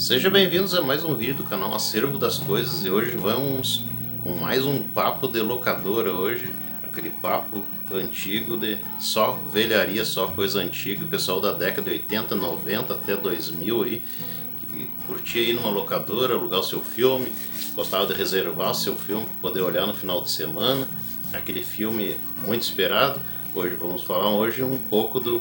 Sejam bem-vindos a mais um vídeo do canal Acervo das Coisas e hoje vamos com mais um papo de locadora hoje, aquele papo antigo de só velharia, só coisa antiga, o pessoal da década de 80, 90 até 2000 aí, que curtia ir numa locadora, alugar o seu filme, gostava de reservar o seu filme para poder olhar no final de semana, aquele filme muito esperado. Hoje vamos falar um pouco de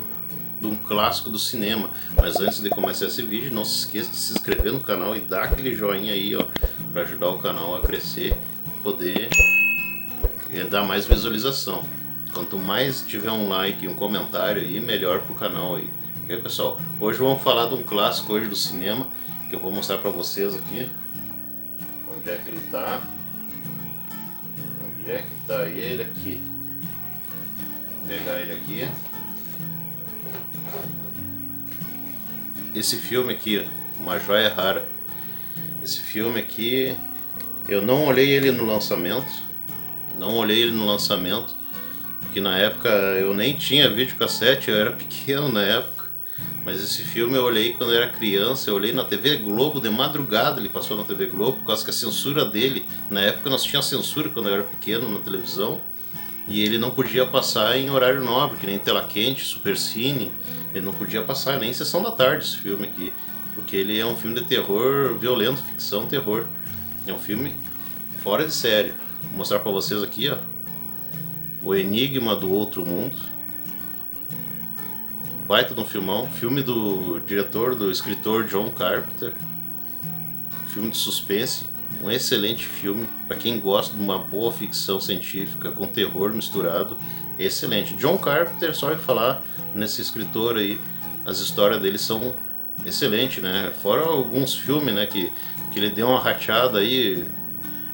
um clássico do cinema, mas antes de começar esse vídeo, não se esqueça de se inscrever no canal e dar aquele joinha aí, ó, para ajudar o canal a crescer, poder dar mais visualização. Quanto mais tiver um like e um comentário aí, melhor pro canal aí. E aí, pessoal, hoje vamos falar de um clássico hoje do cinema que eu vou mostrar para vocês aqui. Onde é que ele tá? Onde é que tá ele aqui? Vou pegar ele aqui. Esse filme aqui, uma joia rara. Esse filme aqui, eu não olhei ele no lançamento. Porque na época eu nem tinha videocassete, eu era pequeno na época. Mas esse filme eu olhei quando eu era criança, eu olhei na TV Globo de madrugada, ele passou na TV Globo, por causa que a censura dele, na época nós tínhamos censura quando eu era pequeno na televisão. E ele não podia passar em horário nobre, que nem Tela Quente, Supercine. Ele não podia passar nem em sessão da tarde esse filme aqui, porque ele é um filme de terror violento, ficção, terror. É um filme fora de série. Vou mostrar pra vocês aqui, ó, O Enigma do Outro Mundo. Baita de um filmão, filme do diretor, do escritor John Carpenter. Filme de suspense, um excelente filme para quem gosta de uma boa ficção científica com terror misturado. Excelente. John Carpenter, só de falar nesse escritor aí, as histórias dele são excelentes, né? Fora alguns filmes, né, que ele deu uma rateada aí.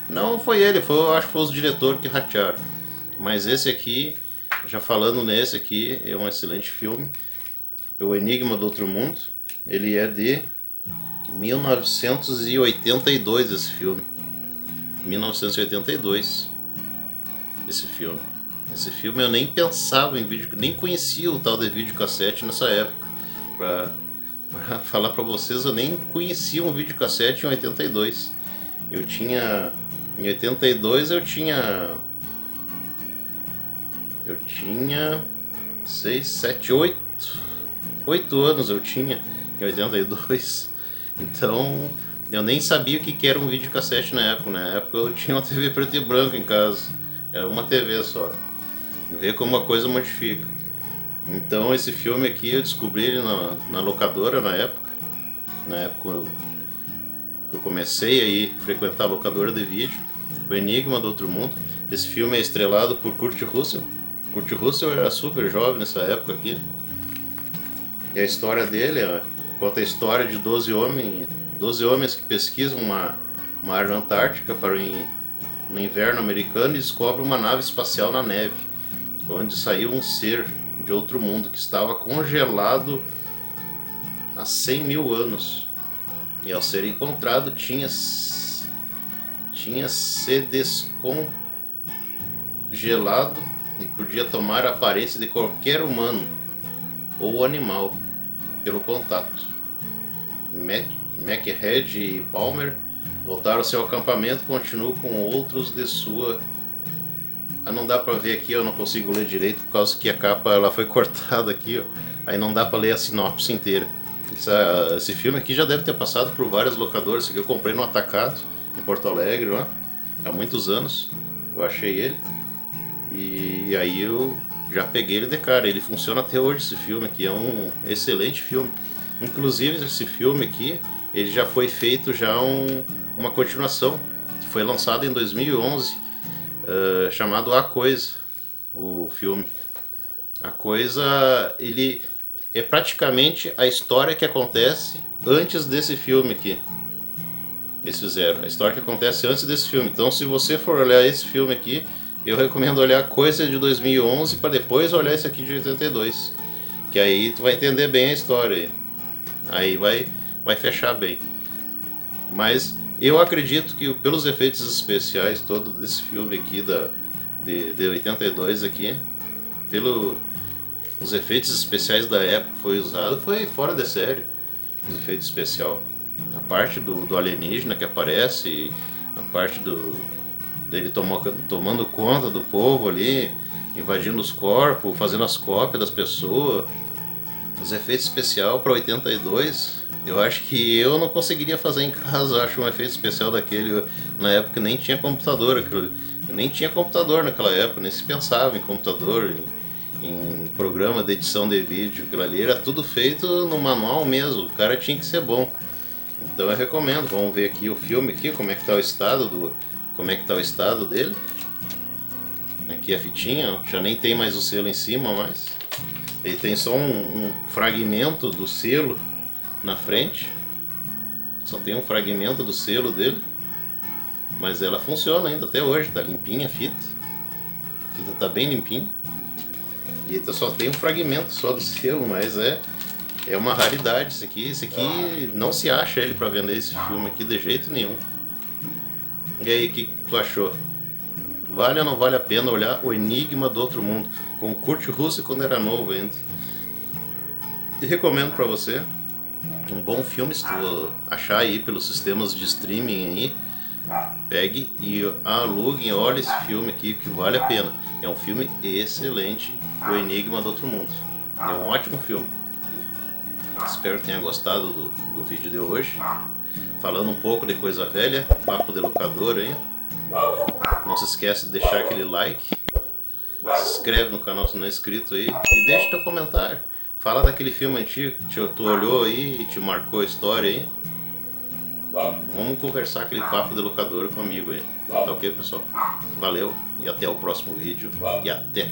Não foi ele, acho que foi os diretores que ratearam. Mas esse aqui, já falando nesse aqui, é um excelente filme. O Enigma do Outro Mundo. Ele é de 1982, esse filme. 1982. Esse filme. Esse filme eu nem pensava em vídeo, nem conhecia o tal de videocassete nessa época. Pra falar pra vocês, eu nem conhecia um videocassete em 82. Em 82 eu tinha 6, 7, 8 anos eu tinha em 82. Então eu nem sabia o que era um videocassete na época. Na época eu tinha uma TV preto e branco em casa. Era uma TV só. Vê como a coisa modifica. Então esse filme aqui eu descobri ele na locadora na época. Na época que eu comecei aí a frequentar a locadora de vídeo. O Enigma do Outro Mundo. Esse filme é estrelado por Kurt Russell. Kurt Russell era super jovem nessa época aqui. E a história dele conta a história de 12 homens que pesquisam uma área antártica no inverno americano e descobrem uma nave espacial na neve, onde saiu um ser de outro mundo que estava congelado há 100 mil anos. E ao ser encontrado tinha se descongelado e podia tomar a aparência de qualquer humano ou animal pelo contato. McHead e Palmer voltaram ao seu acampamento e continuam com outros de sua... não dá pra ver aqui, eu não consigo ler direito por causa que a capa ela foi cortada aqui, ó. Aí não dá pra ler a sinopse inteira. Esse filme aqui já deve ter passado por várias locadoras. Esse aqui eu comprei no Atacado, em Porto Alegre, ó, há muitos anos. Eu achei ele e aí eu já peguei ele de cara. Ele funciona até hoje, esse filme aqui, é um excelente filme. Inclusive esse filme aqui, ele já foi feito uma continuação, que foi lançado em 2011, chamado A Coisa, o filme. A Coisa, ele é praticamente a história que acontece antes desse filme aqui. Eles fizeram a história que acontece antes desse filme. Então se você for olhar esse filme aqui, eu recomendo olhar A Coisa de 2011 para depois olhar esse aqui de 82, que aí tu vai entender bem a história. Aí vai fechar bem. Mas eu acredito que pelos efeitos especiais todo desse filme aqui de 82 aqui, os efeitos especiais da época foi usado, foi fora de série os efeitos especiais. A parte do alienígena que aparece, a parte dele tomando conta do povo ali, invadindo os corpos, fazendo as cópias das pessoas. Os efeitos especiais para 82, eu acho que eu não conseguiria fazer em casa. Eu acho um efeito especial daquele, na época nem tinha computador, nem tinha computador naquela época, nem se pensava em computador, em programa de edição de vídeo. Aquilo ali era tudo feito no manual mesmo, o cara tinha que ser bom. Então eu recomendo. Vamos ver aqui o filme aqui, como é que tá o estado dele. Aqui a fitinha, ó, já nem tem mais o selo em cima, mas ele tem só um fragmento do selo na frente. Só tem um fragmento do selo dele, mas ela funciona ainda até hoje, tá limpinha a fita. A fita tá bem limpinha. E só tem um fragmento só do selo, mas é uma raridade isso aqui. Esse aqui não se acha ele para vender esse filme aqui de jeito nenhum. E aí, o que tu achou? Vale ou não vale a pena olhar O Enigma do Outro Mundo, com o Kurt Russell quando era novo ainda? E recomendo para você. Um bom filme, se tu achar aí pelos sistemas de streaming aí, pegue e alugue e olhe esse filme aqui, que vale a pena. É um filme excelente, O Enigma do Outro Mundo. É um ótimo filme. Espero que tenha gostado do vídeo de hoje. Falando um pouco de coisa velha, papo de locador aí. Não se esquece de deixar aquele like. Se inscreve no canal se não é inscrito aí. E deixa teu comentário. Fala daquele filme antigo que tu olhou aí e te marcou a história aí. Vamos conversar aquele papo de locador comigo aí. Tá ok, pessoal? Valeu e até o próximo vídeo. E até!